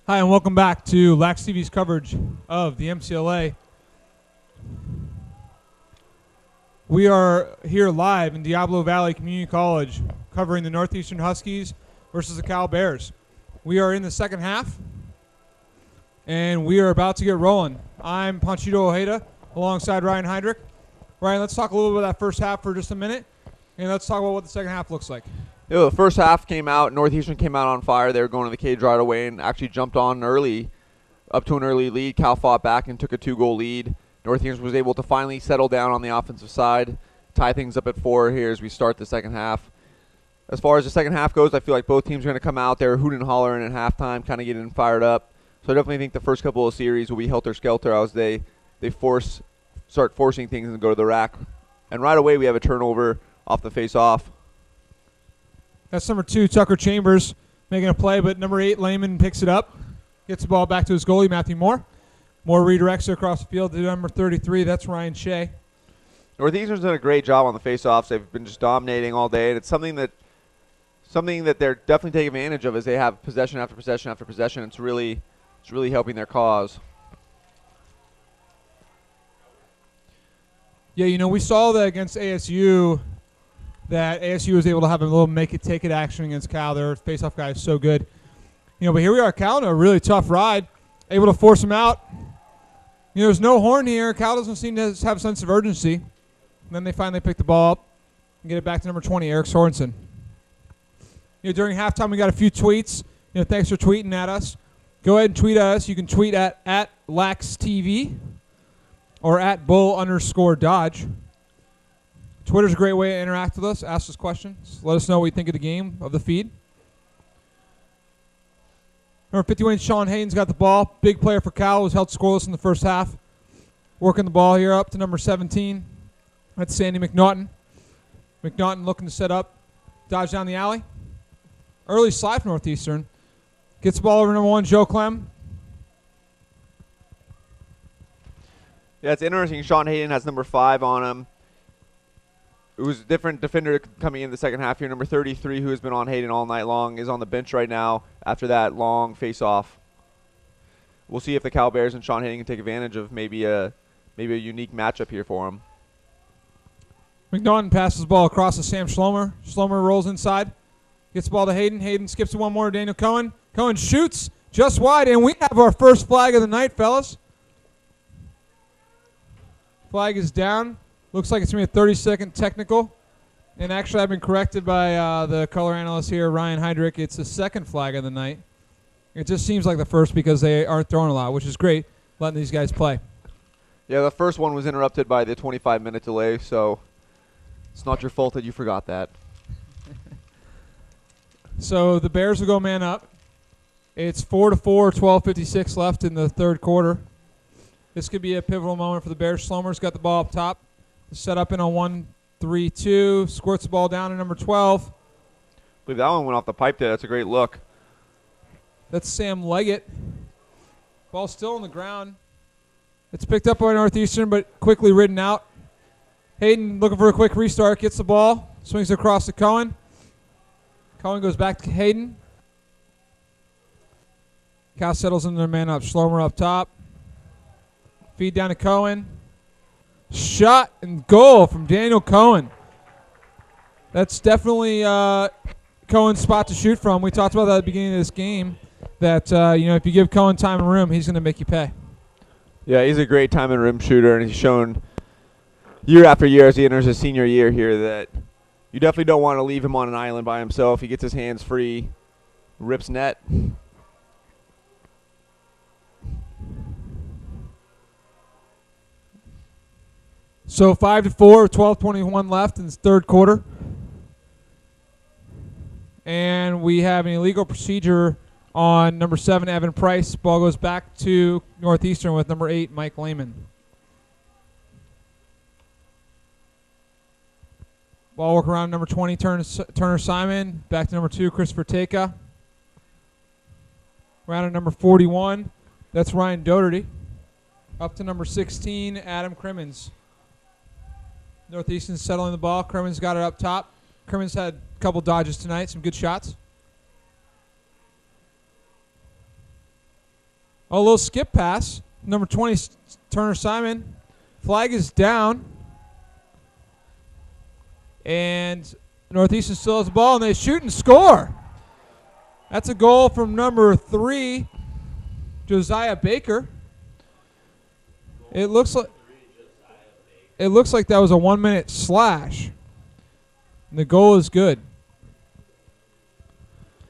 Hi, and welcome back to Lax TV's coverage of the MCLA. We are here live in Diablo Valley Community College covering the Northeastern Huskies versus the Cal Bears. We are in the second half, and we are about to get rolling. I'm Panchito Ojeda alongside Ryan Heydrich. Ryan, let's talk a little bit about that first half for just a minute, and let's talk about what the second half looks like. The first half came out. Northeastern came out on fire. They were going to the cage right away and actually jumped on early, up to an early lead. Cal fought back and took a 2-goal lead. Northeastern was able to finally settle down on the offensive side, tie things up at 4 here as we start the second half. As far as the second half goes, I feel like both teams are going to come out there hooting and hollering at halftime, kind of getting fired up. So I definitely think the first couple of series will be helter-skelter as they start forcing things and go to the rack. And right away we have a turnover off the face-off. That's number 2, Tucker Chambers, making a play, but number 8, Lehman picks it up. Gets the ball back to his goalie, Matthew Moore. Moore redirects it across the field to number 33. That's Ryan Shea. Northeastern's done a great job on the face-offs. They've been just dominating all day, and it's something that they're definitely taking advantage of as they have possession after possession after possession. It's really helping their cause. Yeah, we saw that against ASU, that ASU was able to have a little make-it-take-it action against Cal. Their face-off guy is so good. But here we are, Cal, in a really tough ride, able to force him out. There's no horn here. Cal doesn't seem to have a sense of urgency. And then they finally pick the ball up and get it back to number 20, Eric Sorensen. During halftime, we got a few tweets. Thanks for tweeting at us. Go ahead and tweet at us. You can tweet at LaxTV or at @Bull_Dodge. Twitter's a great way to interact with us, ask us questions, let us know what you think of the game, of the feed. Number 51, Sean Hayden's got the ball. Big player for Cal, was held scoreless in the first half. Working the ball here up to number 17. That's Sandy McNaughton. McNaughton looking to set up, dodge down the alley. Early slide from Northeastern. Gets the ball over number 1, Joe Clem. Yeah, it's interesting. Sean Hayden has number 5 on him. It was a different defender coming in the second half here. Number 33, who has been on Hayden all night long, is on the bench right now after that long face-off. We'll see if the Cal Bears and Sean Hayden can take advantage of maybe a unique matchup here for him. McNaughton passes the ball across to Sam Schlomer. Schlomer rolls inside. Gets the ball to Hayden. Hayden skips to one more to Daniel Cohen. Cohen shoots just wide, and we have our first flag of the night, fellas. Flag is down. Looks like it's going to be a 30-second technical. And actually, I've been corrected by the color analyst here, Ryan Heydrich. It's the second flag of the night. It just seems like the first because they aren't throwing a lot, which is great, letting these guys play. Yeah, the first one was interrupted by the 25-minute delay, so it's not your fault that you forgot that. So the Bears will go man up. It's 4-4, 12:56 left in the third quarter. This could be a pivotal moment for the Bears. Schlomer's got the ball up top. Set up in a 1-3-2. Squirts the ball down to number 12. I believe that one went off the pipe there. That's a great look. That's Sam Leggett. Ball still on the ground. It's picked up by Northeastern, but quickly ridden out. Hayden looking for a quick restart. Gets the ball. Swings it across to Cohen. Cohen goes back to Hayden. Cal settles into their man up. Schlomer up top. Feed down to Cohen. Shot and goal from Daniel Cohen. That's definitely Cohen's spot to shoot from. We talked about that at the beginning of this game, that if you give Cohen time and room, he's going to make you pay. Yeah, he's a great time and rim shooter, and he's shown year after year as he enters his senior year here that you definitely don't want to leave him on an island by himself. He gets his hands free, rips net. So 5-4, 12:21 left in the third quarter. And we have an illegal procedure on number 7, Evan Price. Ball goes back to Northeastern with number 8, Mike Lehman. Ball work around number 20, Turner Simon. Back to number 2, Christopher Taka. Round at number 41, that's Ryan Doherty. Up to number 16, Adam Crimmins. Northeastern settling the ball. Crimmins got it up top. Crimmins had a couple dodges tonight, some good shots. A little skip pass. Number 20, Turner Simon. Flag is down. And Northeastern still has the ball, and they shoot and score. That's a goal from number 3, Josiah Baker. It looks like that was a 1-minute slash. And the goal is good.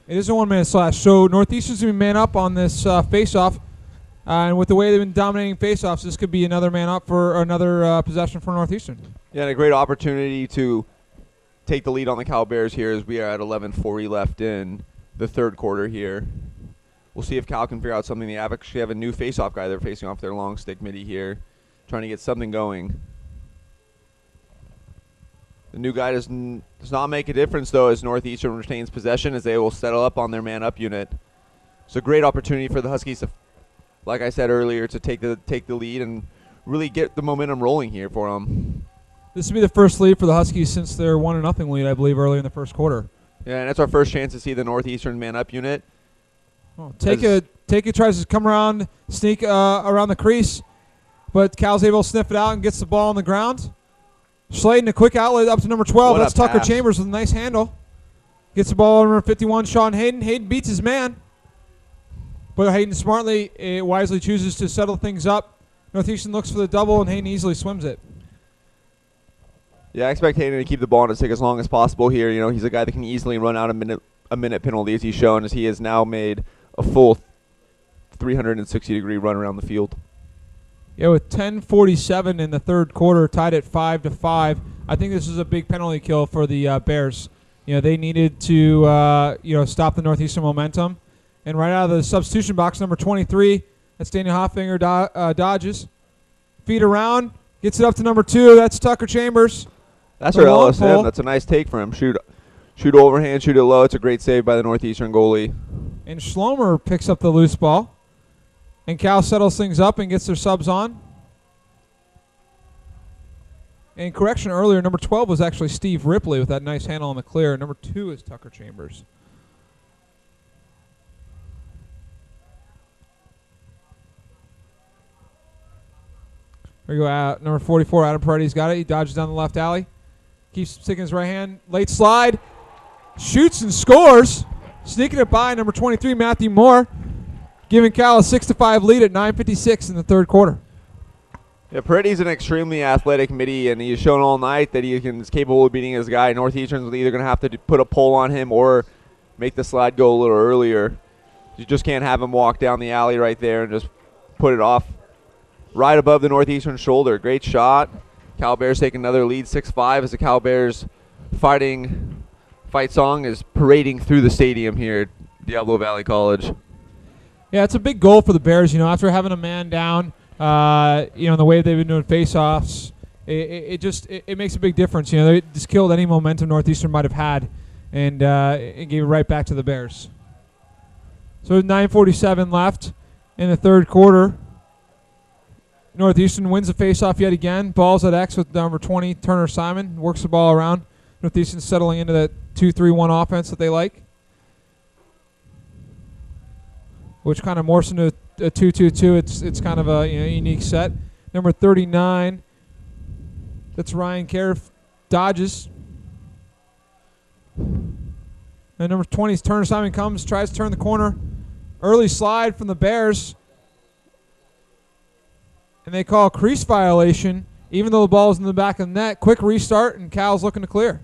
It is a 1-minute slash. So Northeastern's going to be man up on this face-off. And with the way they've been dominating face-offs, this could be another man up for another possession for Northeastern. Yeah, and a great opportunity to take the lead on the Cal Bears here as we are at 11:40 left in the third quarter here. We'll see if Cal can figure out something. They actually have a new face-off guy they're facing off their long stick midi here, trying to get something going. The new guy does not make a difference, though, as Northeastern retains possession as they will settle up on their man-up unit. It's a great opportunity for the Huskies to, like I said earlier, to take the lead and really get the momentum rolling here for them. This will be the first lead for the Huskies since their 1-0 lead, I believe, early in the first quarter. Yeah, and that's our first chance to see the Northeastern man-up unit. Well, Take tries to come around, sneak around the crease, but Cal's able to sniff it out and gets the ball on the ground. Sladen, a quick outlet up to number 12. That's Tucker Chambers with a nice handle. Gets the ball on number 51, Sean Hayden. Hayden beats his man, but Hayden smartly, wisely chooses to settle things up. Northeastern looks for the double, and Hayden easily swims it. Yeah, I expect Hayden to keep the ball on his stick as long as possible here. You know, he's a guy that can easily run out a minute penalty, as he's shown, as he has now made a full 360-degree run around the field. Yeah, with 10:47 in the third quarter, tied at 5-5. I think this is a big penalty kill for the Bears. You know, they needed to stop the Northeastern momentum. And right out of the substitution box, number 23, that's Daniel Hoffinger, dodges. Feed around, gets it up to number 2. That's Tucker Chambers. That's our LSM. That's a nice take for him. Shoot overhand, shoot it low. It's a great save by the Northeastern goalie. And Schlomer picks up the loose ball. And Cal settles things up and gets their subs on. And correction earlier, number 12 was actually Steve Ripley with that nice handle on the clear. Number 2 is Tucker Chambers. There you go. Number 44, Adam Paredes got it. He dodges down the left alley. Keeps sticking his right hand. Late slide. Shoots and scores. Sneaking it by number 23, Matthew Moore. Giving Cal a 6-5 lead at 9:56 in the third quarter. Yeah, Paredes is an extremely athletic midi, and he's shown all night that is capable of beating his guy. Northeastern's either going to have to put a pull on him or make the slide go a little earlier. You just can't have him walk down the alley right there and just put it off right above the Northeastern shoulder. Great shot. Cal Bears take another lead, 6-5, as the Cal Bears fight song is parading through the stadium here at Diablo Valley College. Yeah, it's a big goal for the Bears. You know, after having a man down, in the way they've been doing face-offs, it makes a big difference. You know, they just killed any momentum Northeastern might have had, and it gave it right back to the Bears. So 9:47 left in the third quarter. Northeastern wins the face-off yet again. Ball's at X with number 20, Turner Simon. Works the ball around. Northeastern settling into that 2-3-1 offense that they like, which kind of morphs into a 2-2-2. It's kind of a unique set. Number 39, that's Ryan Cariff, dodges. And number 20 is Turner Simon comes, tries to turn the corner. Early slide from the Bears. And they call a crease violation, even though the ball is in the back of the net. Quick restart, and Cal's looking to clear.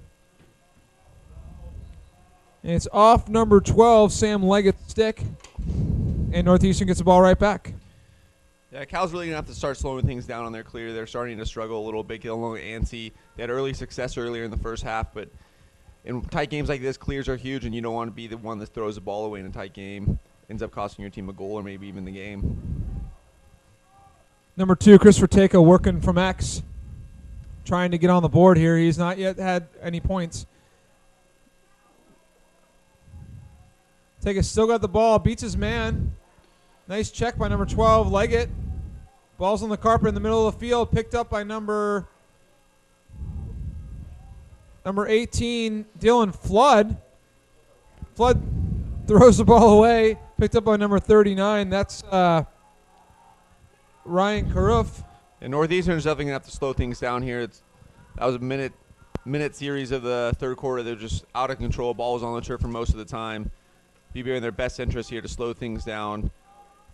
And it's off number 12, Sam Leggett's stick. And Northeastern gets the ball right back. Yeah, Cal's really going to have to start slowing things down on their clear. They're starting to struggle a little bit, get a little antsy. They had early success earlier in the first half, but in tight games like this, clears are huge, and you don't want to be the one that throws the ball away in a tight game. Ends up costing your team a goal or maybe even the game. Number 2, Christopher Taka working from X. Trying to get on the board here. He's not yet had any points. Taka still got the ball, beats his man. Nice check by number 12, Leggett. Ball's on the carpet in the middle of the field, picked up by number 18, Dylan Flood. Flood throws the ball away, picked up by number 39. That's Ryan Carruth. And Northeastern is definitely going to have to slow things down here. That was a minute series of the third quarter. They're just out of control. Ball was on the turf for most of the time. Be in their best interest here to slow things down,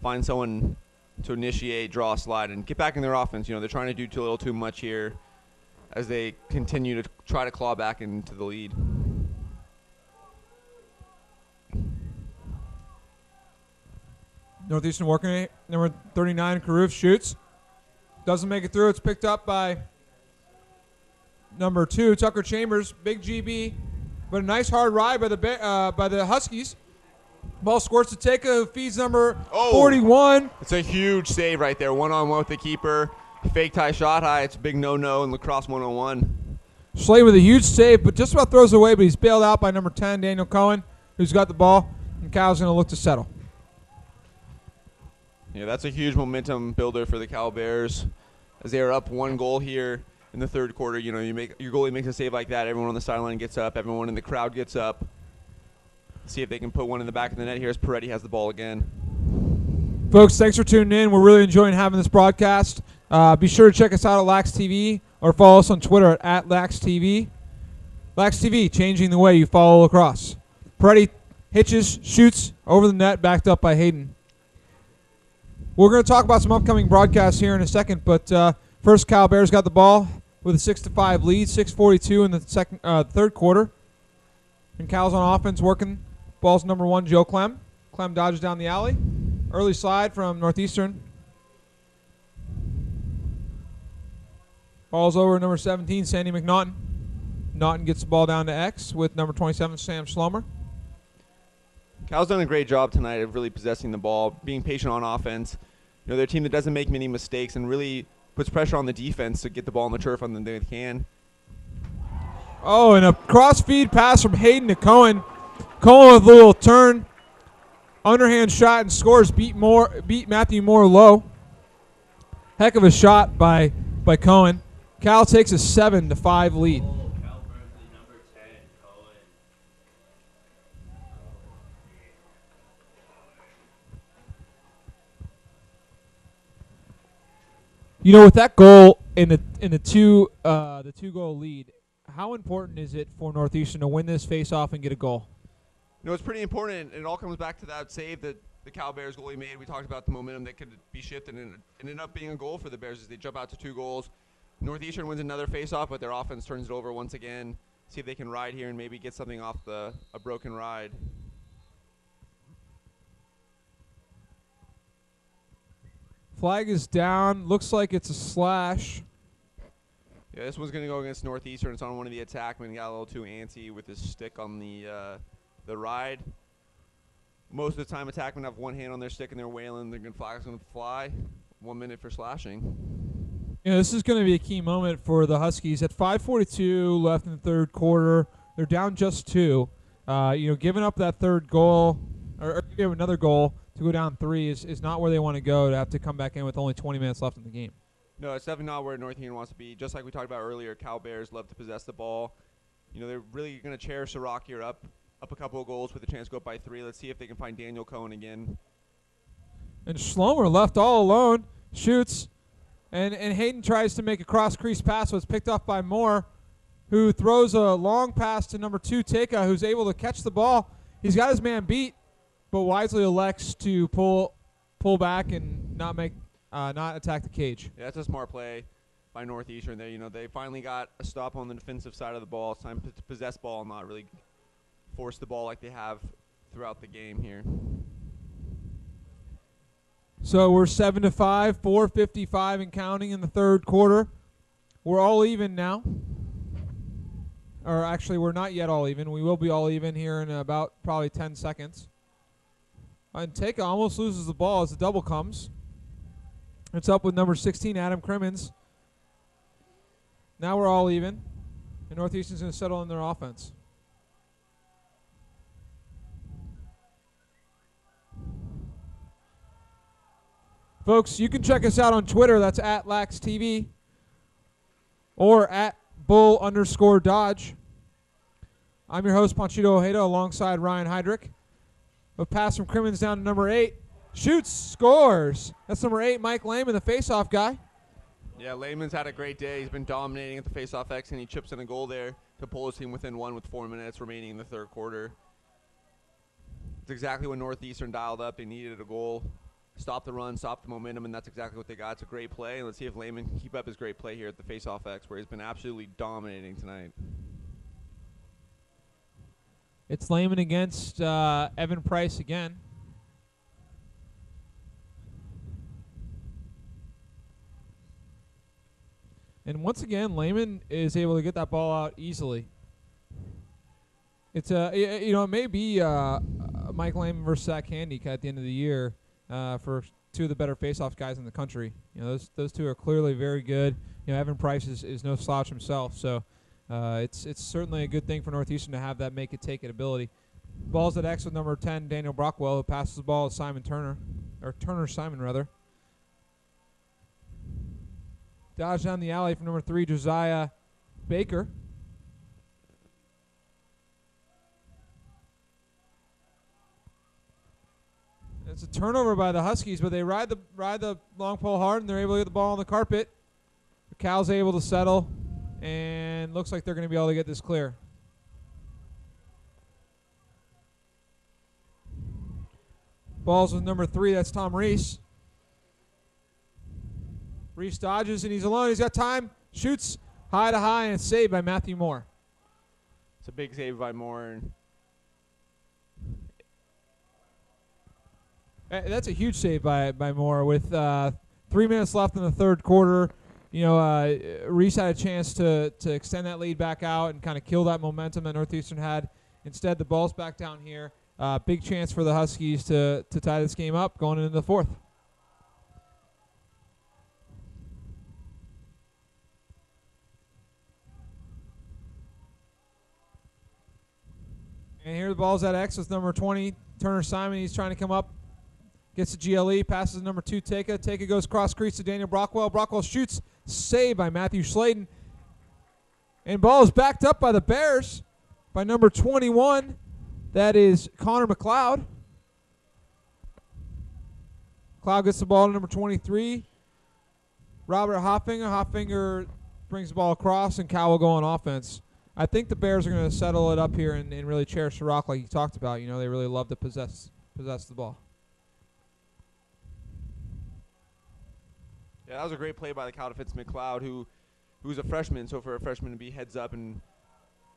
find someone to initiate, draw a slide, and get back in their offense. They're trying to do a little too much here as they continue to try to claw back into the lead. Northeastern working it. Number 39, Carruth shoots. Doesn't make it through. It's picked up by number 2, Tucker Chambers. Big GB, but a nice hard ride by the Huskies. Ball squirts to Teka, who feeds number 41. It's a huge save right there. One-on-one with the keeper. Fake tie, shot high. It's a big no-no in lacrosse 101. Slade with a huge save, but just about throws away, but he's bailed out by number 10, Daniel Cohen, who's got the ball, and Cal's going to look to settle. Yeah, that's a huge momentum builder for the Cal Bears as they are up 1 goal here in the third quarter. Your goalie makes a save like that. Everyone on the sideline gets up. Everyone in the crowd gets up. See if they can put one in the back of the net here as Peretti has the ball again. Folks, thanks for tuning in. We're really enjoying having this broadcast. Be sure to check us out at Lax TV or follow us on Twitter at Lax TV. Lax TV, changing the way you follow lacrosse. Peretti hitches, shoots over the net, backed up by Hayden. We're going to talk about some upcoming broadcasts here in a second, but first, Cal Bears got the ball with a 6-5 lead, 6:42 in the third quarter. And Cal's on offense working. Ball's number 1, Joe Clem. Clem dodges down the alley. Early slide from Northeastern. Ball's over number 17, Sandy McNaughton. Naughton gets the ball down to X with number 27, Sam Schlomer. Cal's done a great job tonight of really possessing the ball, being patient on offense. They're a team that doesn't make many mistakes and really puts pressure on the defense to get the ball on the turf on the they can. Oh, and a cross-feed pass from Hayden to Cohen. Cohen with a little turn. Underhand shot and scores. Beat Matthew Moore low. Heck of a shot by Cohen. Cal takes a 7-5 lead. With that goal in the two goal lead, how important is it for Northeastern to win this face-off and get a goal? It's pretty important, and it all comes back to that save that the Cal Bears goalie made. We talked about the momentum that could be shifted, and it ended up being a goal for the Bears as they jump out to 2 goals. Northeastern wins another face-off, but their offense turns it over once again. See if they can ride here and maybe get something off a broken ride. Flag is down. Looks like it's a slash. Yeah, this one's going to go against Northeastern. It's on one of the attackmen. Got a little too antsy with his stick on the ride. Most of the time, attackmen have one hand on their stick and they're wailing. They're going to fly. 1 minute for slashing. This is going to be a key moment for the Huskies. At 5:42 left in the third quarter, they're down just 2. Giving up that third goal or give another goal to go down 3 is not where they want to go to have to come back in with only 20 minutes left in the game. No, it's definitely not where Northeastern wants to be. Just like we talked about earlier, Cal Bears love to possess the ball. They're really going to cherish the rock here up a couple of goals with a chance to go up by 3. Let's see if they can find Daniel Cohen again. And Schlomer left all alone, shoots, and Hayden tries to make a cross-crease pass, but it's picked off by Moore, who throws a long pass to number 2, Teka, who's able to catch the ball. He's got his man beat, but wisely elects to pull back and not attack the cage. Yeah, that's a smart play by Northeastern. They finally got a stop on the defensive side of the ball. It's time to possess ball and not really force the ball like they have throughout the game here. So we're 7-5, 4:55 and counting in the third quarter. We're all even now. Or actually, we're not yet all even. We will be all even here in about probably 10 seconds. And Teka almost loses the ball as the double comes. It's up with number 16, Adam Crimmins. Now we're all even. And Northeastern's going to settle in their offense. Folks, you can check us out on Twitter. That's at LaxTV or at Bull_Dodge. I'm your host, Panchito Ojeda, alongside Ryan Heydrich. A pass from Crimmins down to number 8. Shoots, scores. That's number 8, Mike Lehman, the faceoff guy. Yeah, Lehman's had a great day. He's been dominating at the faceoff X, and he chips in a goal there to pull his team within 1 with 4 minutes remaining in the third quarter. It's exactly what Northeastern dialed up. They needed a goal, stop the run, stop the momentum, and that's exactly what they got. It's a great play, and let's see if Lehman can keep up his great play here at the faceoff X, where he's been absolutely dominating tonight. It's Lehman against Evan Price again. And once again, Lehman is able to get that ball out easily. It's it may be Mike Lehman versus Zach Handy at the end of the year for two of the better face-off guys in the country. Those two are clearly very good. Evan Price is no slouch himself, so it's certainly a good thing for Northeastern to have that make it take it ability. Ball's at X with number 10, Daniel Brockwell, who passes the ball to Simon Turner, or Turner Simon rather. Dodge down the alley from number 3, Josiah Baker. It's a turnover by the Huskies, but they ride the long pole hard, and they're able to get the ball on the carpet. Cal's able to settle, and looks like they're going to be able to get this clear. Ball's with number 3, that's Tom Reese. Reese dodges, and he's alone. He's got time, shoots high to high, and it's saved by Matthew Moore. It's a big save by Moore. That's a huge save by Moore. With 3 minutes left in the third quarter, Reese had a chance to extend that lead back out and kind of kill that momentum that Northeastern had. Instead, the ball's back down here. Big chance for the Huskies to tie this game up going into the fourth. And here the ball's at X with number 20, Turner Simon. He's trying to come up. Gets the GLE, passes to number 2, Teka. Teka goes cross crease to Daniel Brockwell. Brockwell shoots, saved by Matthew Sladen. And ball is backed up by the Bears by number 21. That is Connor McLeod. McLeod gets the ball to number 23. Robert Hoffinger. Hoffinger brings the ball across, and Cal will go on offense. I think the Bears are going to settle it up here and really cherish the rock like you talked about. They really love to possess the ball. Yeah, that was a great play by the Cal defense, McLeod, who's a freshman. So for a freshman to be heads up and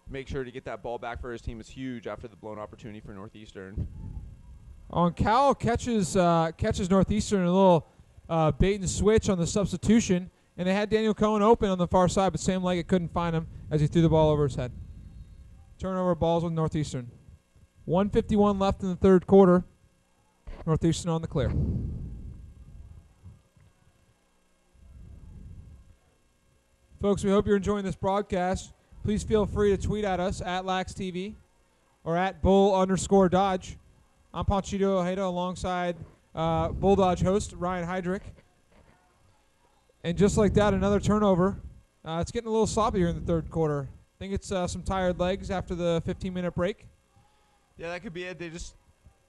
make sure to get that ball back for his team is huge after the blown opportunity for Northeastern. Cal catches Northeastern in a little bait and switch on the substitution, and they had Daniel Cohen open on the far side, but Sam Leggett couldn't find him as he threw the ball over his head. Turnover balls with Northeastern. 1:51 left in the third quarter. Northeastern on the clear. Folks, we hope you're enjoying this broadcast. Please feel free to tweet at us at LaxTV or at Bull_Dodge. I'm Panchito Ojeda alongside Bull Dodge host Ryan Heydrich. And just like that, another turnover. It's getting a little sloppy here in the third quarter. I think it's some tired legs after the 15-minute break. Yeah, that could be it. They're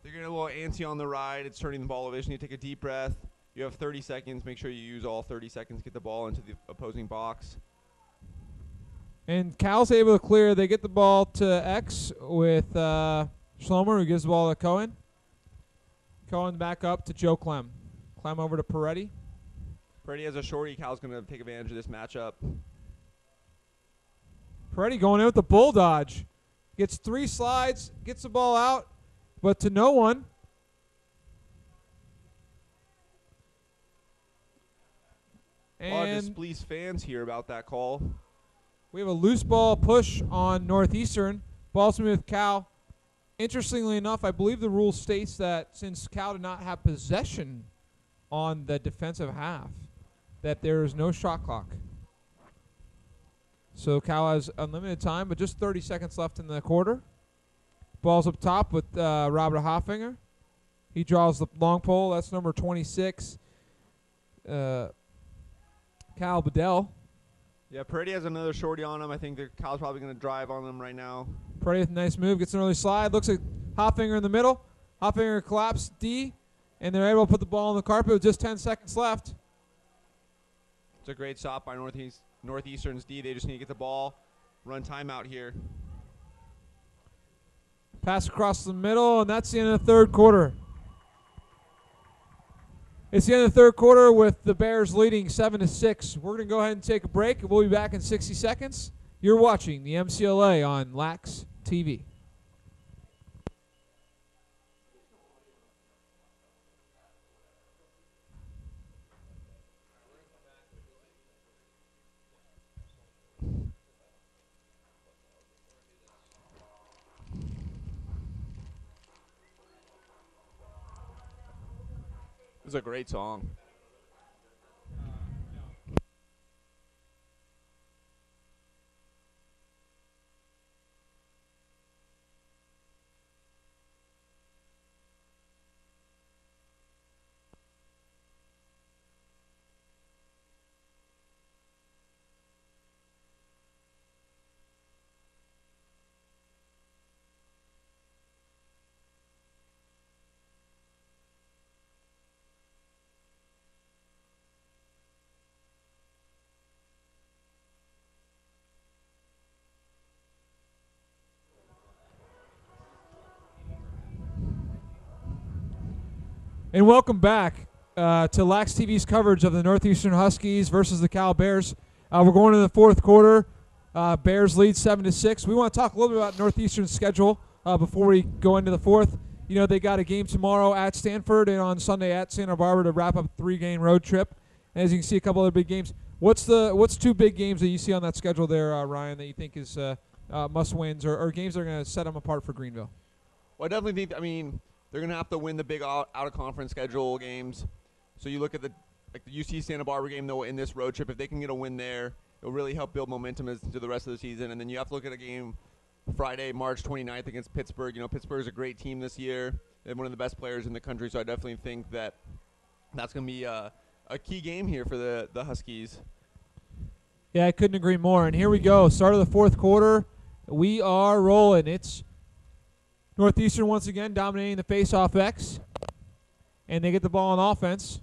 getting a little antsy on the ride. It's turning the ball over. You need to take a deep breath. You have 30 seconds. Make sure you use all 30 seconds to get the ball into the opposing box. And Cal's able to clear. They get the ball to X with Schlomer, who gives the ball to Cohen. Cohen back up to Joe Clem. Clem over to Peretti. Peretti has a shorty. Cal's going to take advantage of this matchup. Peretti going in with the bull dodge. Gets 3 slides, gets the ball out, but to no one. A lot of displeased fans here about that call. We have a loose ball push on Northeastern. Ball's with Cal. Interestingly enough, I believe the rule states that since Cal did not have possession on the defensive half, that there is no shot clock. So Cal has unlimited time, but just 30 seconds left in the quarter. Ball's up top with Robert Hoffinger. He draws the long pole. That's number 26. Cal Bedell. Yeah, Peretti has another shorty on him. I think Cal's probably going to drive on him right now. Peretti with a nice move. Gets an early slide. Looks at Hoffinger in the middle. Hoffinger collapsed D. and they're able to put the ball on the carpet with just 10 seconds left. It's a great stop by Northeastern's D. They just need to get the ball, run timeout here. Pass across the middle, and that's the end of the third quarter. It's the end of the third quarter with the Bears leading 7-6. We're going to go ahead and take a break. We'll be back in 60 seconds. You're watching the MCLA on Lax TV. This is a great song. And welcome back to Lax TV's coverage of the Northeastern Huskies versus the Cal Bears. We're going to the fourth quarter. Bears lead 7-6. We want to talk a little bit about Northeastern's schedule before we go into the fourth. You know, they got a game tomorrow at Stanford and on Sunday at Santa Barbara to wrap up a 3-game road trip. And as you can see, a couple other big games. What's two big games that you see on that schedule there, Ryan, that you think is must-wins or games that are going to set them apart for Greenville? Well, I definitely think, they're going to have to win the big out-of-conference schedule games. So you look at the UC Santa Barbara game, though, in this road trip. If they can get a win there, it'll really help build momentum into the rest of the season. And then you have to look at a game Friday, March 29th against Pittsburgh. You know, Pittsburgh's a great team this year. They have one of the best players in the country, so I definitely think that that's going to be a key game here for the Huskies. Yeah, I couldn't agree more. And here we go. Start of the fourth quarter. We are rolling. It's Northeastern once again dominating the face-off X, and they get the ball on offense.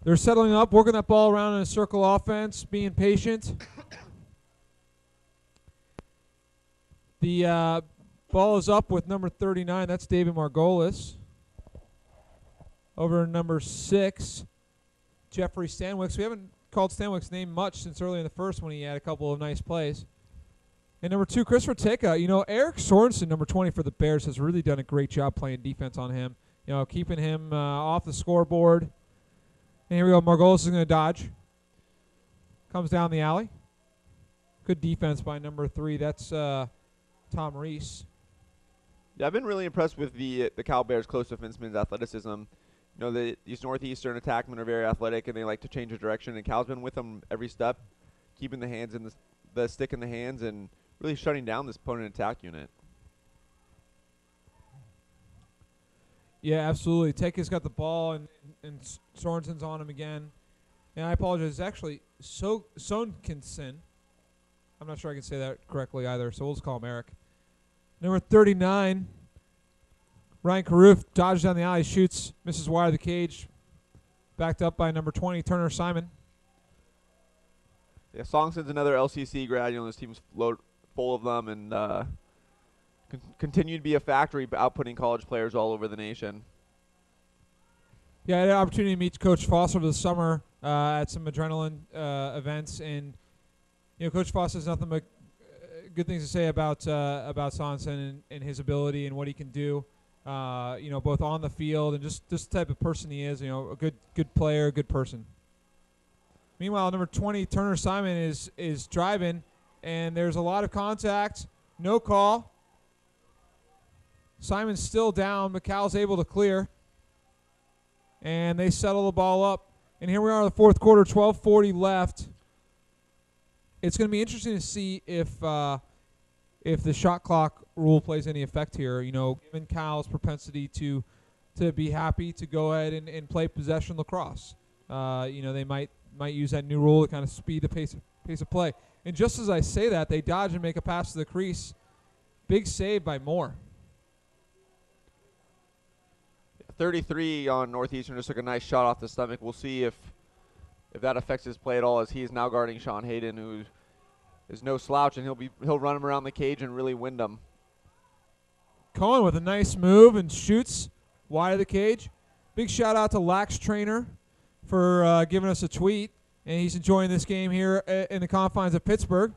They're settling up, working that ball around in a circle offense, being patient. The ball is up with number 39. That's David Margolis. Over number 6, Jeffrey Stanwicks. We haven't called Stanwicks' name much since early in the first when he had a couple of nice plays. And number 2, Christopher Tika. You know, Eric Sorensen, number 20 for the Bears, has really done a great job playing defense on him. You know, keeping him off the scoreboard. And here we go. Margolis is going to dodge. Comes down the alley. Good defense by number 3. That's Tom Reese. Yeah, I've been really impressed with the Cal Bears' close defensemen's athleticism. You know, these Northeastern attackmen are very athletic, and they like to change the direction. And Cal's been with them every step, keeping the hands in the stick in the hands, and really shutting down this opponent attack unit. Yeah, absolutely. Teka's got the ball, and Sorensen's on him again. And I apologize. It's actually Sonkinson. I'm not sure I can say that correctly either, so we'll just call him Eric. Number 39. Ryan Carruth dodges down the alley, shoots, misses wide of the cage. Backed up by number 20, Turner Simon. Yeah, Songson's another LCC grad. You know, this team's full of them, and continue to be a factory outputting college players all over the nation. Yeah, I had an opportunity to meet Coach Foss over the summer at some adrenaline events, and you know, Coach Foss has nothing but good things to say about Sorensen and his ability and what he can do. You know, both on the field and just the type of person he is. You know, a good player, good person. Meanwhile, number 20, Turner Simon is driving, and there's a lot of contact. No call. Simon's still down. McCall's able to clear, and they settle the ball up. And here we are in the fourth quarter, 12:40 left. It's going to be interesting to see if the shot clock rule plays any effect here. You know, given Cal's propensity to be happy to go ahead and play possession lacrosse. They might use that new rule to kind of speed the pace of play. And just as I say that, they dodge and make a pass to the crease. Big save by Moore. 33 on Northeastern just took a nice shot off the stomach. We'll see if that affects his play at all, as he is now guarding Sean Hayden, who is no slouch, and he'll run him around the cage and really wind him. Cohen with a nice move and shoots wide of the cage. Big shout out to Lax Trainer for giving us a tweet, and he's enjoying this game here in the confines of Pittsburgh.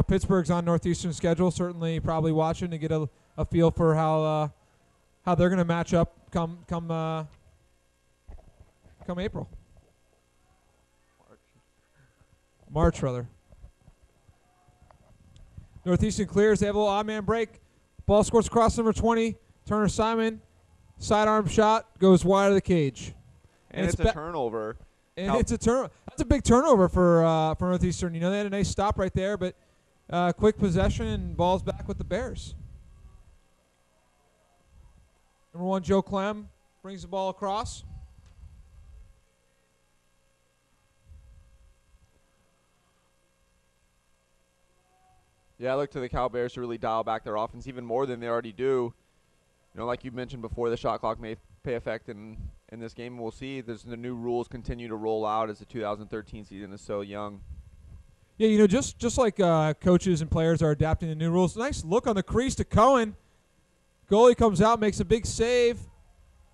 Pittsburgh's on Northeastern's schedule. Certainly, probably watching to get a feel for how they're going to match up come April. March rather. Northeastern clears. They have a little odd man break. Ball scores across number 20. Turner Simon. Sidearm shot goes wide of the cage. And it's a turnover. And it's a turn. That's a big turnover for Northeastern. They had a nice stop right there, but quick possession and ball's back with the Bears. Number 1, Joe Clem brings the ball across. Yeah, I look to the Cal Bears to really dial back their offense even more than they already do. Like you mentioned before, the shot clock may pay effect in this game. We'll see. The new rules continue to roll out as the 2013 season is so young. Yeah, just like coaches and players are adapting to new rules. Nice look on the crease to Cohen. Goalie comes out, makes a big save,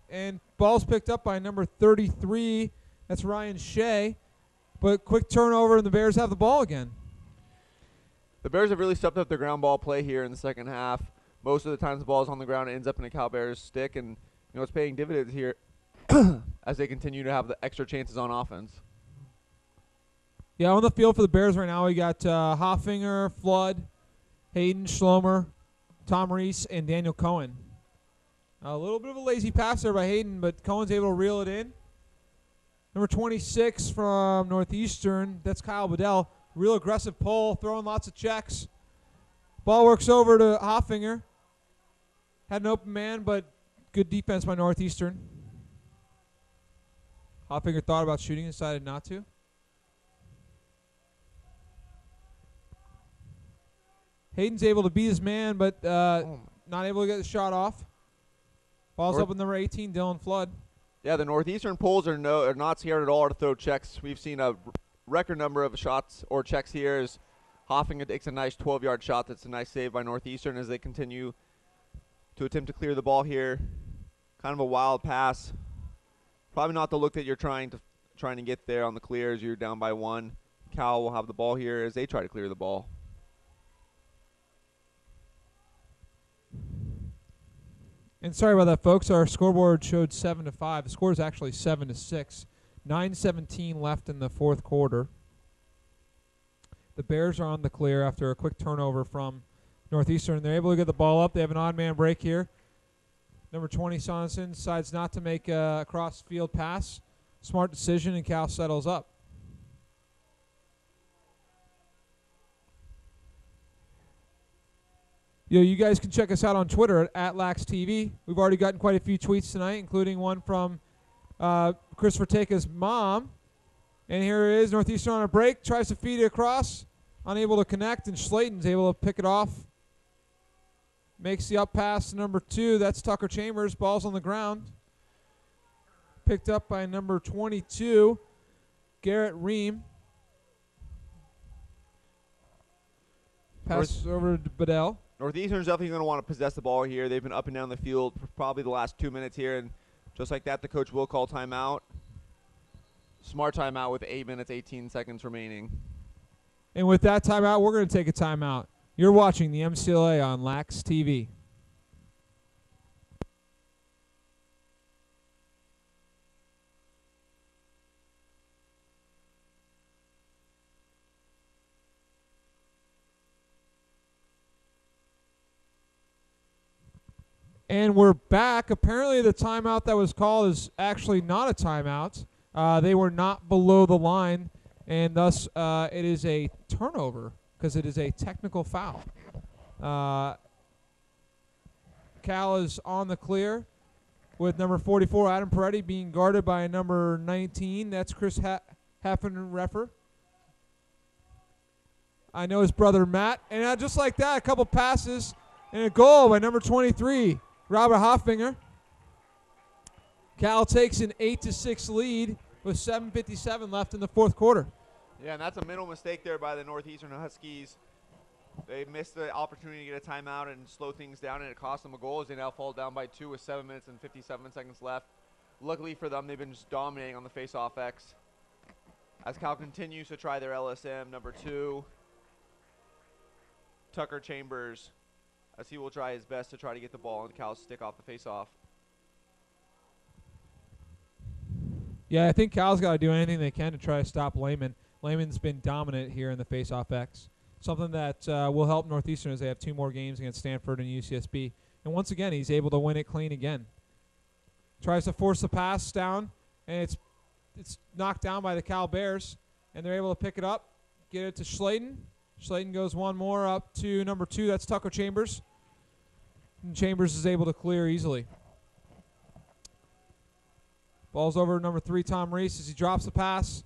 and ball's picked up by number 33. That's Ryan Shea. But quick turnover, and the Bears have the ball again. The Bears have really stepped up their ground ball play here in the second half. Most of the times the ball is on the ground, it ends up in a Cal Bears stick, and it's paying dividends here as they continue to have the extra chances on offense. Yeah, on the field for the Bears right now, we got Hoffinger, Flood, Hayden, Schlomer, Tom Reese, and Daniel Cohen. A little bit of a lazy pass there by Hayden, but Cohen's able to reel it in. Number 26 from Northeastern, that's Kyle Bedell. Real aggressive pull, throwing lots of checks. Ball works over to Hoffinger. Had an open man, but good defense by Northeastern. Hoffinger thought about shooting, decided not to. Hayden's able to beat his man, but not able to get the shot off. Ball's up with number 18, Dylan Flood. Yeah, the Northeastern Poles are not scared at all to throw checks. We've seen a record number of shots or checks here as Hoffinger takes a nice 12-yard shot. That's a nice save by Northeastern as they continue to attempt to clear the ball here. Kind of a wild pass. Probably not the look that you're trying to get there on the clear as you're down by 1. Cal will have the ball here as they try to clear the ball. And sorry about that, folks. Our scoreboard showed 7-5. The score is actually 7-6. 9:17 left in the fourth quarter. The Bears are on the clear after a quick turnover from Northeastern. They're able to get the ball up. They have an odd man break here. Number 20, Sonneson, decides not to make a cross-field pass. Smart decision, and Cal settles up. You guys can check us out on Twitter at LaxTV. We've already gotten quite a few tweets tonight, including one from Christopher Taka's mom. And here it is, Northeastern on a break, tries to feed it across, unable to connect, and Slayton's able to pick it off. Makes the up pass to number 2. That's Tucker Chambers. Ball's on the ground. Picked up by number 22, Garrett Ream. Pass over to Bedell. Northeastern's definitely going to want to possess the ball here. They've been up and down the field for probably the last 2 minutes here, and just like that, the coach will call timeout. Smart timeout with 8 minutes, 18 seconds remaining. And with that timeout, we're going to take a timeout. You're watching the MCLA on Lax TV. And we're back. Apparently the timeout that was called is actually not a timeout. They were not below the line, and thus it is a turnover because it is a technical foul. Cal is on the clear. with number 44, Adam Peretti, being guarded by number 19. That's Chris Haffenreffer. I know his brother Matt. And just like that, a couple passes and a goal by number 23, Robert Hoffinger. Cal takes an 8-6 lead with 7:57 left in the fourth quarter. Yeah, and that's a mental mistake there by the Northeastern Huskies. They missed the opportunity to get a timeout and slow things down, and it cost them a goal as they now fall down by 2 with 7 minutes and 57 seconds left. Luckily for them, they've been just dominating on the face-off X. As Cal continues to try their LSM, number 2, Tucker Chambers, as he will try his best to try to get the ball on Cal's stick off the face-off. Yeah, I think Cal's got to do anything they can to try to stop Lehman. Lehman's been dominant here in the face-off X. Something that will help Northeastern as they have 2 more games against Stanford and UCSB. And once again, he's able to win it clean again. Tries to force the pass down, and it's knocked down by the Cal Bears. And they're able to pick it up, get it to Schladen. Schladen goes one more up to number 2. That's Tucker Chambers. And Chambers is able to clear easily. Ball's over to number 3, Tom Reese, as he drops the pass.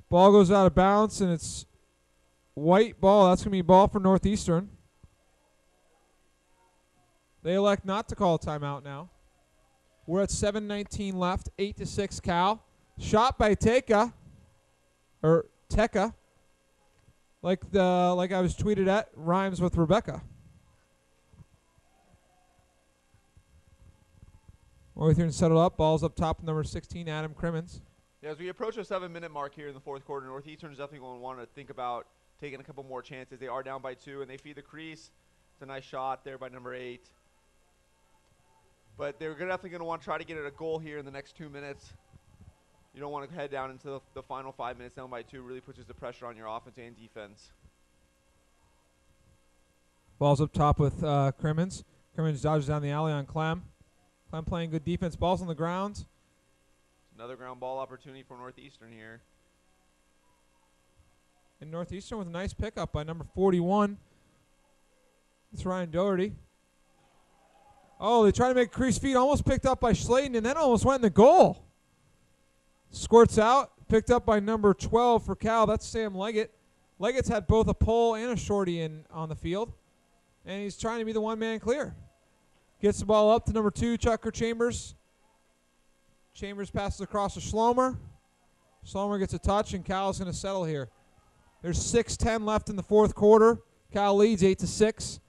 Ball goes out of bounds, and it's white ball. That's going to be ball for Northeastern. They elect not to call a timeout now. We're at 7:19 left, 8-6 Cal. Shot by Teka. Like I was tweeted at, rhymes with Rebecca. Northeastern settled up. Ball's up top, number 16, Adam Crimmins. Yeah, as we approach the 7-minute mark here in the fourth quarter, Northeastern is definitely going to want to think about taking a couple more chances. They are down by 2, and they feed the crease. It's a nice shot there by number 8. But they're definitely going to want to try to get at a goal here in the next 2 minutes. You don't want to head down into the final 5 minutes down by 2. Really puts the pressure on your offense and defense. Ball's up top with Crimmins. Crimmins dodges down the alley on Clem. Clem playing good defense. Ball's on the ground. Another ground ball opportunity for Northeastern here. And Northeastern with a nice pickup by number 41. It's Ryan Doherty. Oh, they try to make a crease feed. Almost picked up by Schladen and then almost went in the goal. Squirts out. Picked up by number 12 for Cal. That's Sam Leggett. Leggett's had both a pole and a shorty on the field. And he's trying to be the one-man clear. Gets the ball up to number 2, Tucker Chambers. Chambers passes across to Schlomer. Schlomer gets a touch, and Cal's going to settle here. There's 6:10 left in the fourth quarter. Cal leads 8-6.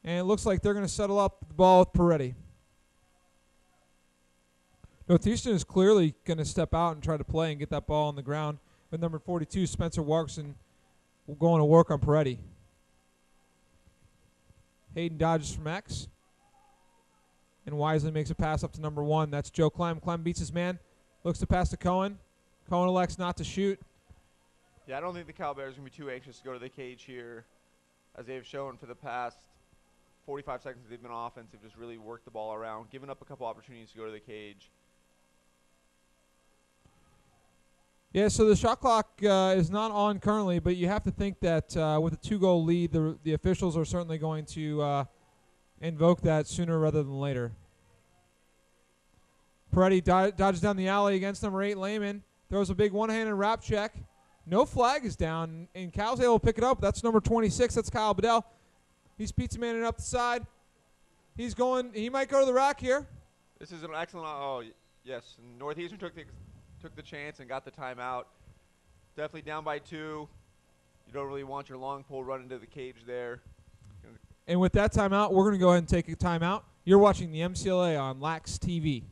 And it looks like they're going to settle up the ball with Peretti. Northeastern is clearly going to step out and try to play and get that ball on the ground with number 42, Spencer Warkson, going to work on Peretti. Hayden dodges from X. And wisely makes a pass up to number 1. That's Joe Clem. Clem beats his man. Looks to pass to Cohen. Cohen elects not to shoot. Yeah, I don't think the Cal Bears are going to be too anxious to go to the cage here, as they've shown for the past 45 seconds they've been offensive, just really worked the ball around, given up a couple opportunities to go to the cage. Yeah, so the shot clock is not on currently, but you have to think that with a 2-goal lead, the officials are certainly going to invoke that sooner rather than later. Peretti dodges down the alley against number 8, Lehman. Throws a big one-handed wrap check. No flag is down, and Cal's able to pick it up. That's number 26. That's Kyle Bedell. He's pizza manning up the side. He's going. He might go to the rack here. This is an excellent. Oh, yes. Northeastern took the chance and got the timeout. Definitely down by 2. You don't really want your long pole run into the cage there. And with that timeout, we're going to go ahead and take a timeout. You're watching the MCLA on Lax TV.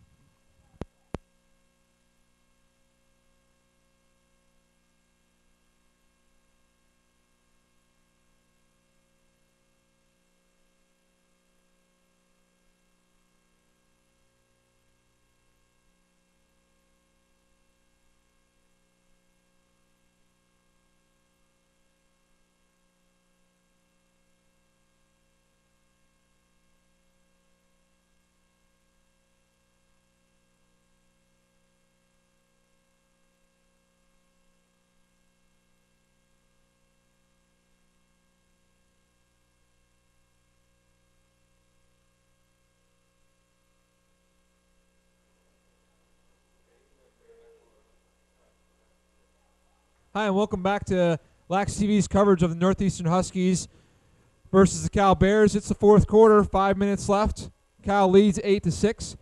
Hi, and welcome back to Lax TV's coverage of the Northeastern Huskies versus the Cal Bears. It's the fourth quarter, 5 minutes left. Cal leads 8-6.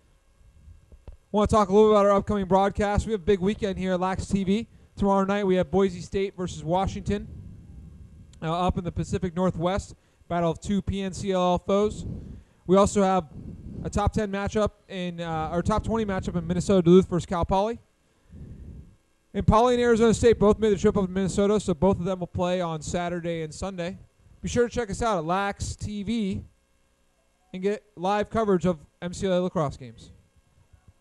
Want to talk a little bit about our upcoming broadcast. We have a big weekend here at Lax TV. Tomorrow night we have Boise State versus Washington up in the Pacific Northwest, battle of two PNCLL foes. We also have a top 10 matchup or top 20 matchup in Minnesota Duluth versus Cal Poly. And Poly and Arizona State both made the trip up to Minnesota, so both of them will play on Saturday and Sunday. Be sure to check us out at Lax TV and get live coverage of MCLA lacrosse games.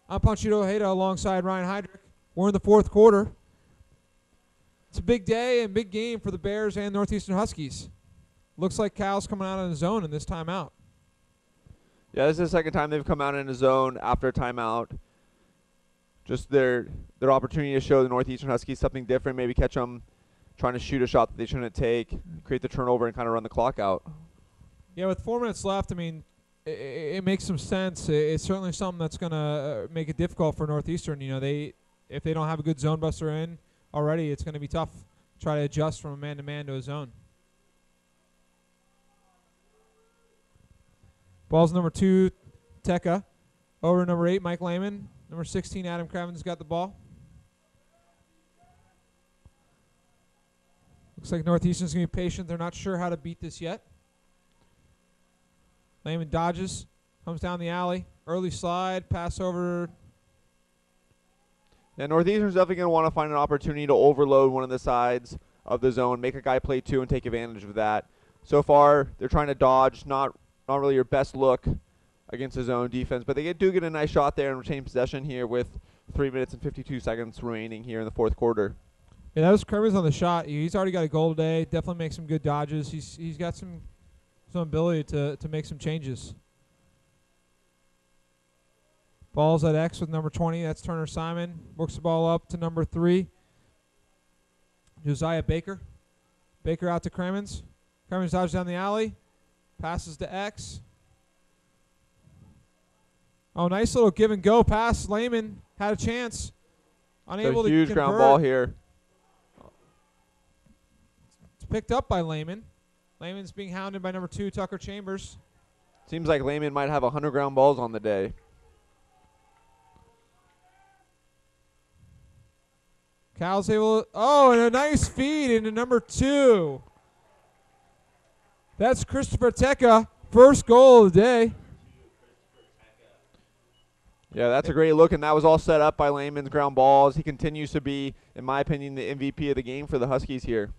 I'm Panchito Ojeda alongside Ryan Heydrich. We're in the fourth quarter. It's a big day and big game for the Bears and Northeastern Huskies. Looks like Cal's coming out in the zone in this timeout. Yeah, this is the second time they've come out in a zone after a timeout. Just their opportunity to show the Northeastern Huskies something different, maybe catch them trying to shoot a shot that they shouldn't take, create the turnover, and kind of run the clock out. Yeah, with 4 minutes left, I mean, it makes some sense. It's certainly something that's going to make it difficult for Northeastern. You know, if they don't have a good zone buster in already, it's going to be tough to try to adjust from a man-to-man to a zone. Ball's number 2, Teka. Over number 8, Mike Lehman. Number 16, Adam Cravens got the ball. Looks like Northeastern's going to be patient. They're not sure how to beat this yet. Lehman dodges, comes down the alley. Early slide, pass over. Yeah, Northeastern's definitely going to want to find an opportunity to overload one of the sides of the zone, make a guy play two, and take advantage of that. So far, they're trying to dodge, not really your best look against his own defense, but they do get a nice shot there and retain possession here with 3 minutes and 52 seconds remaining here in the fourth quarter. Yeah, that was Cravens on the shot. He's already got a goal today. Definitely makes some good dodges. He's got some ability to make some changes. Ball's at X with number 20. That's Turner Simon. Works the ball up to number 3. Josiah Baker. Baker out to Cravens. Cravens dodges down the alley. Passes to X. Oh, nice little give and go pass. Lehman had a chance. Unable to huge convert. Ground ball here. It's picked up by Lehman. Lehman's being hounded by number 2, Tucker Chambers. Seems like Lehman might have 100 ground balls on the day. Cal's able to, and a nice feed into number 2. That's Christopher Teka. First goal of the day. Yeah, that's a great look, and that was all set up by Lehman's ground balls. He continues to be, in my opinion, the MVP of the game for the Huskies here.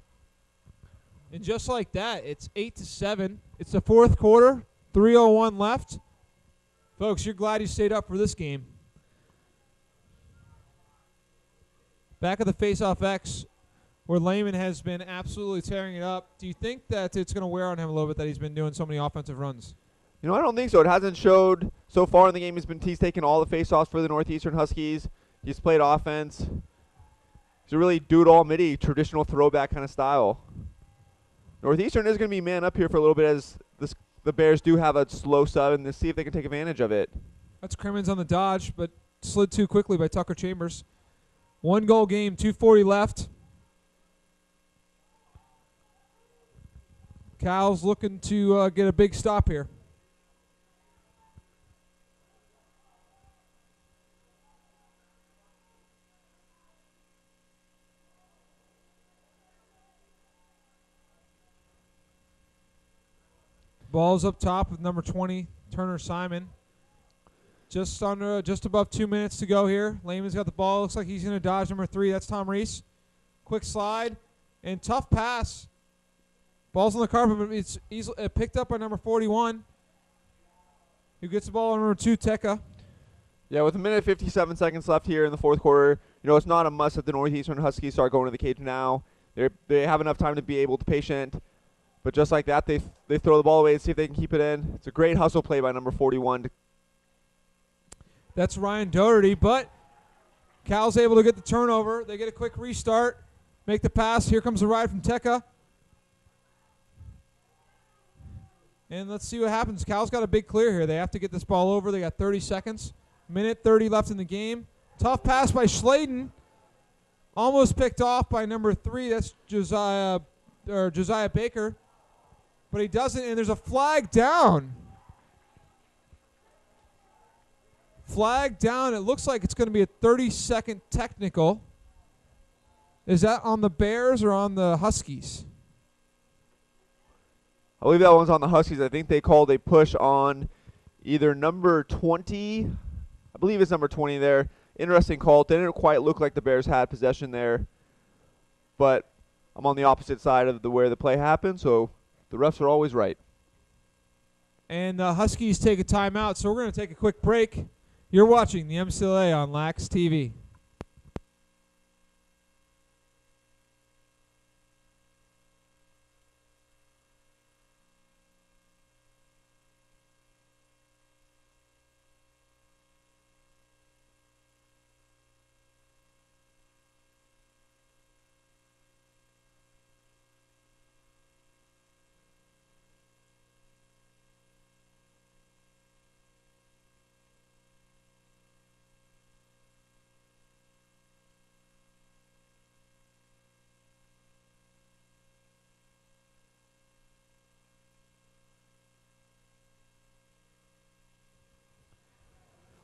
And just like that, it's 8-7. It's the fourth quarter, 3:01 left. Folks, you're glad you stayed up for this game. Back at the face-off X, where Lehman has been absolutely tearing it up. Do you think that it's going to wear on him a little bit that he's been doing so many offensive runs? You know, I don't think so. It hasn't showed so far in the game. He's taken all the face-offs for the Northeastern Huskies. He's played offense. He's a really do-it-all midi, traditional throwback kind of style. Northeastern is going to be man up here for a little bit as the Bears do have a slow sub, and let's see if they can take advantage of it. That's Crimmins on the dodge, but slid too quickly by Tucker Chambers. 1 goal game, 2:40 left. Cal's looking to get a big stop here. Ball's up top with number 20, Turner Simon. Just above 2 minutes to go here. Lehman's got the ball. Looks like he's going to dodge number 3. That's Tom Reese. Quick slide and tough pass. Ball's on the carpet, but it's easily picked up by number 41. Who gets the ball on number 2, Teka. Yeah, with 1:57 seconds left here in the fourth quarter, you know, it's not a must that the Northeastern Huskies start going to the cage now. They have enough time to be able to patient. But just like that, they throw the ball away and see if they can keep it in. It's a great hustle play by number 41. That's Ryan Doherty, but Cal's able to get the turnover. They get a quick restart, make the pass. Here comes the ride from Teka. And let's see what happens. Cal's got a big clear here. They have to get this ball over. They got 30 seconds. Minute 30 left in the game. Tough pass by Schladen. Almost picked off by number 3. That's Josiah Baker. But he doesn't, and there's a flag down. Flag down. It looks like it's going to be a 30-second technical. Is that on the Bears or on the Huskies? I believe that one's on the Huskies. I think they called a push on either number 20. I believe it's number 20 there. Interesting call. It didn't quite look like the Bears had possession there. But I'm on the opposite side of where the play happened, so the refs are always right. And the Huskies take a timeout, so we're going to take a quick break. You're watching the MCLA on Lax TV.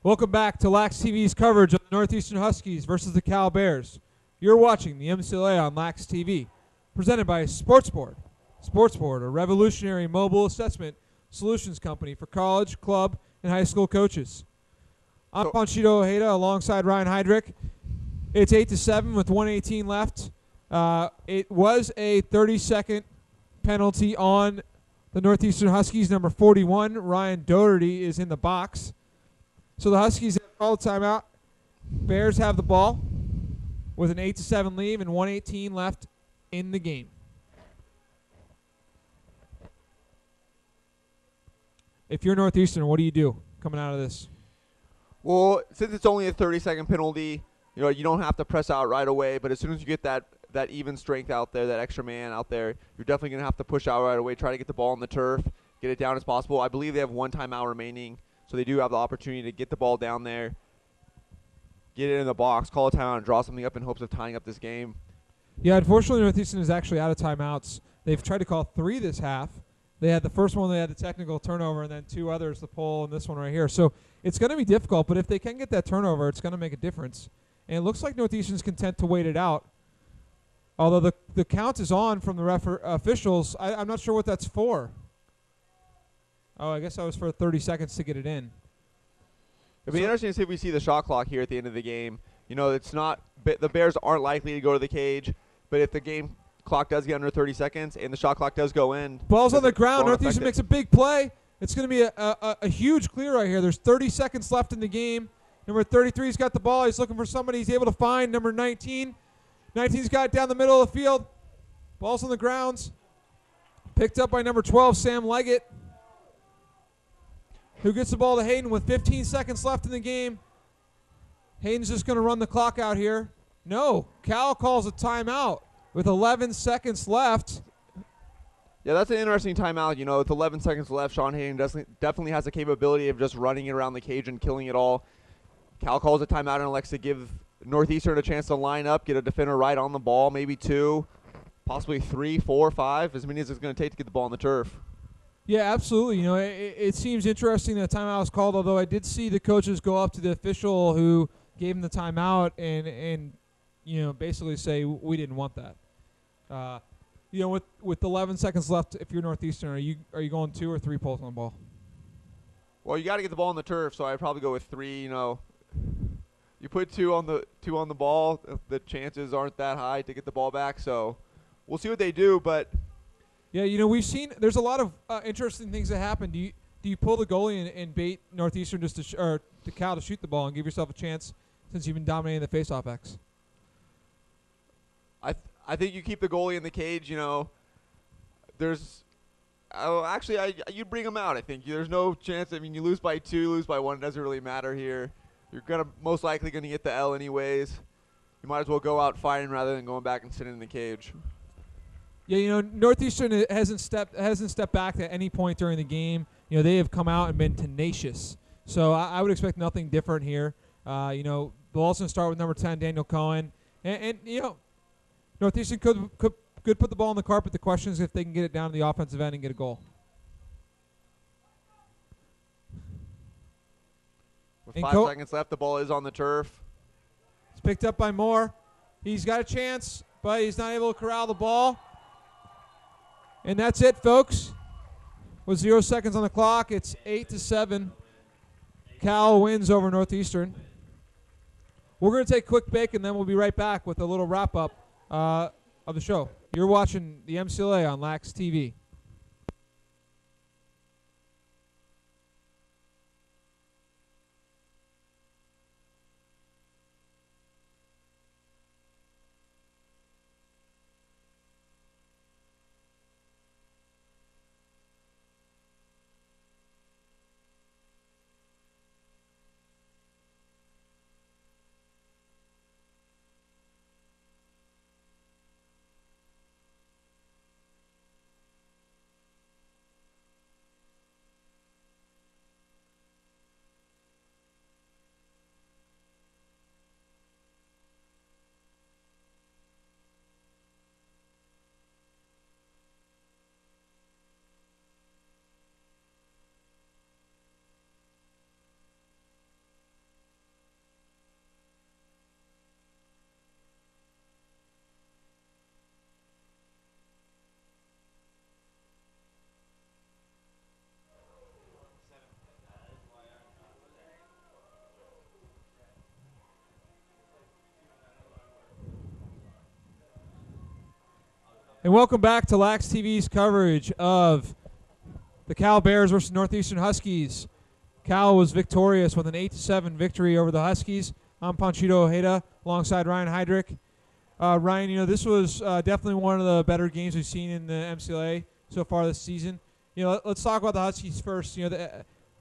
Welcome back to Lax TV's coverage of the Northeastern Huskies versus the Cal Bears. You're watching the MCLA on Lax TV, presented by SportsBoard. SportsBoard, a revolutionary mobile assessment solutions company for college, club, and high school coaches. I'm Panchito Ojeda alongside Ryan Heydrich. It's 8-7 with 1:18 left. It was a 30-second penalty on the Northeastern Huskies. Number 41, Ryan Doherty, is in the box. So the Huskies have called a timeout. Bears have the ball with an 8-7 lead and 1:18 left in the game. If you're Northeastern, what do you do coming out of this? Well, since it's only a 30-second penalty, you don't have to press out right away. But as soon as you get that even strength out there, that extra man out there, you're definitely going to have to push out right away, try to get the ball on the turf, get it down as possible. I believe they have one timeout remaining. So they do have the opportunity to get the ball down there, get it in the box, call a timeout, and draw something up in hopes of tying up this game. Yeah, unfortunately, Northeastern is actually out of timeouts. They've tried to call 3 this half. They had the first one, they had the technical turnover, and then 2 others, the pole and this one right here. So it's going to be difficult, but if they can get that turnover, it's going to make a difference. And it looks like Northeastern's content to wait it out. Although the count is on from the officials, I'm not sure what that's for. Oh, I guess that was for 30 seconds to get it in. It'd be interesting to see if we see the shot clock here at the end of the game. It's not the Bears aren't likely to go to the cage, but if the game clock does get under 30 seconds and the shot clock does go in, ball's on the ground. Northeastern makes a big play. It's going to be a huge clear right here. There's 30 seconds left in the game. Number 33's got the ball. He's looking for somebody he's able to find. Number 19. 19's got it down the middle of the field. Ball's on the grounds. Picked up by number 12, Sam Leggett, who gets the ball to Hayden with 15 seconds left in the game. Hayden's just going to run the clock out here. No, Cal calls a timeout with 11 seconds left. Yeah, that's an interesting timeout. With 11 seconds left, Sean Hayden definitely has the capability of just running it around the cage and killing it all. Cal calls a timeout and elects to give Northeastern a chance to line up, get a defender right on the ball, maybe 2, possibly 3, 4, 5, as many as it's going to take to get the ball on the turf. Yeah, absolutely. It seems interesting that timeout was called, although I did see the coaches go up to the official who gave him the timeout and basically say, we didn't want that. With 11 seconds left, if you're Northeastern, are you going 2 or 3 poles on the ball? Well, you got to get the ball on the turf, so I'd probably go with 3. You put 2 on the ball, the chances aren't that high to get the ball back, so we'll see what they do, but yeah, we've seen there's a lot of interesting things that happen. Do you pull the goalie and bait Northeastern just to Cal to shoot the ball and give yourself a chance since you've been dominating the faceoff X? I think you keep the goalie in the cage. You'd bring him out. I think there's no chance. I mean, you lose by 2, lose by 1, it doesn't really matter here. You're most likely gonna get the L anyways. You might as well go out fighting rather than going back and sitting in the cage. Yeah, Northeastern hasn't stepped back at any point during the game. They have come out and been tenacious. So I would expect nothing different here. The ball's going to start with number 10, Daniel Cohen. And Northeastern could put the ball on the carpet. The question is if they can get it down to the offensive end and get a goal. With 5 seconds left, the ball is on the turf. It's picked up by Moore. He's got a chance, but he's not able to corral the ball. And that's it, folks. With 0 seconds on the clock, it's 8-7. Cal wins over Northeastern. We're going to take a quick break, and then we'll be right back with a little wrap-up of the show. You're watching the MCLA on Lax TV. And welcome back to Lax TV's coverage of the Cal Bears versus Northeastern Huskies. Cal was victorious with an 8-7 victory over the Huskies. I'm Panchito Ojeda alongside Ryan Heydrich. Ryan, this was definitely one of the better games we've seen in the MCLA so far this season. Let's talk about the Huskies first.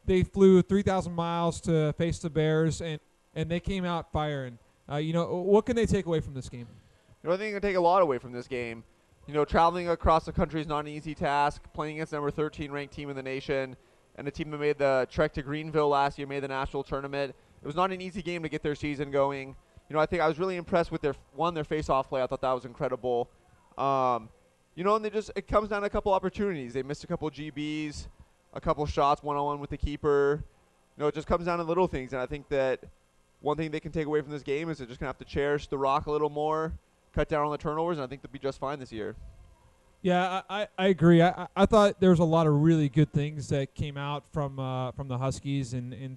They flew 3,000 miles to face the Bears, and they came out firing. What can they take away from this game? I think they can take a lot away from this game. Traveling across the country is not an easy task. Playing against number 13 ranked team in the nation and a team that made the trek to Greenville last year, made the national tournament. It was not an easy game to get their season going. I think I was really impressed with their face-off play. I thought that was incredible. And it comes down to a couple opportunities. They missed a couple GBs, a couple shots one-on-one with the keeper. It just comes down to little things. And I think that one thing they can take away from this game is they're just going to have to cherish the rock a little more, cut down on the turnovers, and I think they'll be just fine this year. Yeah, I agree. I thought there was a lot of really good things that came out from the Huskies, and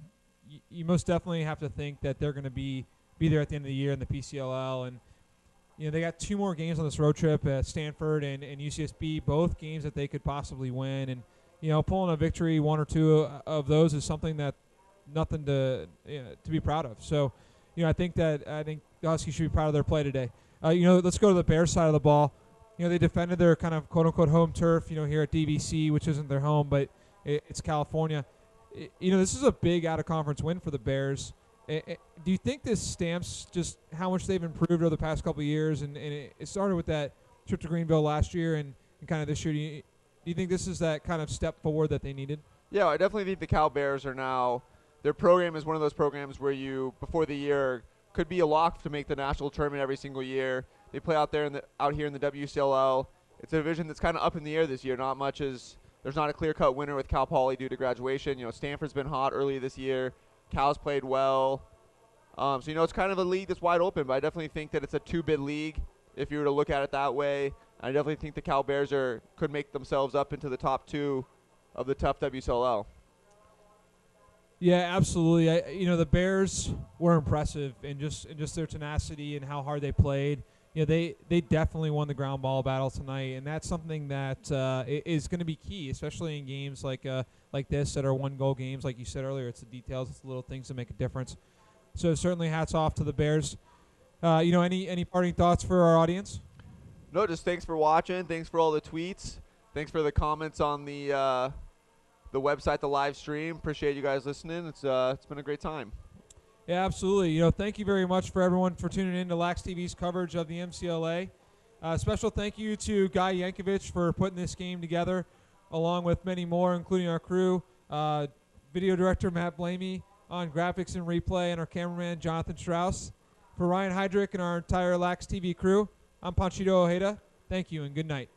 you most definitely have to think that they're going to be there at the end of the year in the PCLL. And they got 2 more games on this road trip at Stanford and UCSB, both games that they could possibly win. And pulling a victory, 1 or 2 of those is something that nothing to be proud of. So I think the Huskies should be proud of their play today. Let's go to the Bears side of the ball. They defended their kind of quote-unquote home turf, here at DVC, which isn't their home, but it's California. This is a big out-of-conference win for the Bears. Do you think this stamps just how much they've improved over the past couple of years? And it started with that trip to Greenville last year and kind of this year. Do you think this is that kind of step forward that they needed? Yeah, I definitely think the Cal Bears are now – their program is one of those programs where you, before the year – could be a lock to make the national tournament every single year. They play out here in the WCLL. It's a division that's kind of up in the air this year. There's not a clear-cut winner with Cal Poly due to graduation. Stanford's been hot early this year. Cal's played well. So it's kind of a league that's wide open, but I definitely think that it's a 2-bid league if you were to look at it that way. I definitely think the Cal Bears could make themselves up into the top 2 of the tough WCLL. Yeah, absolutely. The Bears were impressive in just their tenacity and how hard they played. They definitely won the ground ball battle tonight, and that's something that is going to be key, especially in games like this that are 1-goal games. Like you said earlier, it's the details, it's the little things that make a difference. So certainly, hats off to the Bears. Any parting thoughts for our audience? No, just thanks for watching. Thanks for all the tweets. Thanks for the comments on the website, the live stream. Appreciate you guys listening. It's been a great time. Yeah, absolutely. Thank you very much for everyone for tuning in to Lax TV's coverage of the MCLA. Special thank you to Guy Yankovic for putting this game together, along with many more, including our crew, video director Matt Blamey on graphics and replay, and our cameraman Jonathan Strauss. For Ryan Heydrich and our entire Lax TV crew, I'm Panchito Ojeda. Thank you and good night.